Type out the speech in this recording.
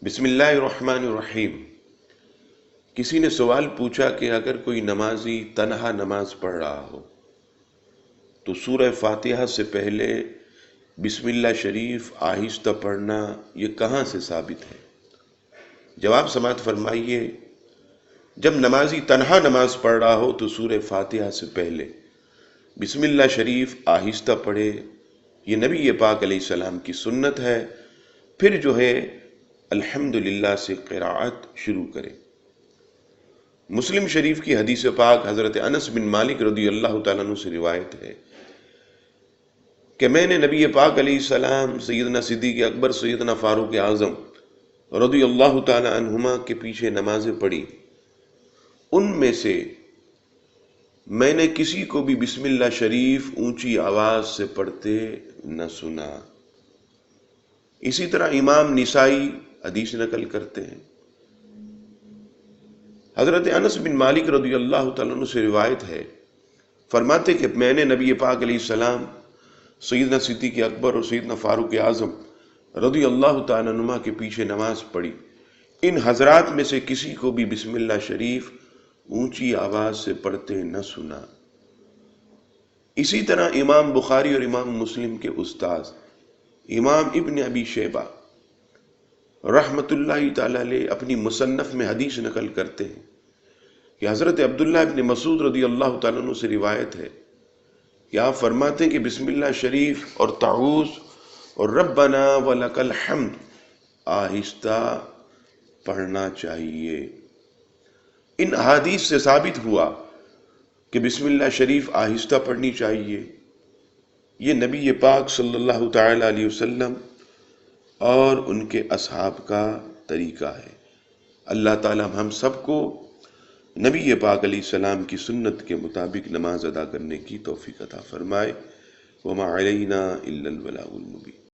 بسم اللہ الرحمن الرحیم۔ کسی نے سوال پوچھا کہ اگر کوئی نمازی تنہا نماز پڑھ رہا ہو تو سورہ فاتحہ سے پہلے بسم اللہ شریف آہستہ پڑھنا یہ کہاں سے ثابت ہے؟ جواب سماعت فرمائیے، جب نمازی تنہا نماز پڑھ رہا ہو تو سورہ فاتحہ سے پہلے بسم اللہ شریف آہستہ پڑھے، یہ نبی پاک علیہ السلام کی سنت ہے۔ پھر جو ہے الحمدللہ سے قراءت شروع کرے۔ مسلم شریف کی حدیث پاک حضرت انس بن مالک رضی اللہ تعالیٰ عنہ سے روایت ہے کہ میں نے نبی پاک علیہ السلام، سیدنا صدیق اکبر، سیدنا فاروق اعظم رضی اللہ تعالیٰ عنہما کے پیچھے نمازیں پڑھی۔ ان میں سے میں نے کسی کو بھی بسم اللہ شریف اونچی آواز سے پڑھتے نہ سنا۔ اسی طرح امام نسائی حدیث نقل کرتے ہیں، حضرت انس بن مالک رضی اللہ تعالیٰ عنہ سے روایت ہے، فرماتے کہ میں نے نبی پاک علیہ السلام، سیدنا صدیق اکبر اور سیدنا فاروق اعظم رضی اللہ تعالیٰ عنہما کے پیچھے نماز پڑھی۔ ان حضرات میں سے کسی کو بھی بسم اللہ شریف اونچی آواز سے پڑھتے نہ سنا۔ اسی طرح امام بخاری اور امام مسلم کے استاذ امام ابن ابی شیبہ رحمۃ اللہ تعالی علیہ اپنی مصنف میں حدیث نقل کرتے ہیں کہ حضرت عبداللہ ابن مسعود رضی اللہ تعالیٰ عنہ سے روایت ہے کہ آپ فرماتے ہیں کہ بسم اللہ شریف اور تعوذ اور ربنا ولک الحمد آہستہ پڑھنا چاہیے۔ ان احادیث سے ثابت ہوا کہ بسم اللہ شریف آہستہ پڑھنی چاہیے۔ یہ نبی پاک صلی اللہ تعالی علیہ وسلم اور ان کے اصحاب کا طریقہ ہے۔ اللہ تعالی ہم سب کو نبی پاک علیہ السلام کی سنت کے مطابق نماز ادا کرنے کی توفیق عطا فرمائے۔ وما علینا الا البلاغ المبین۔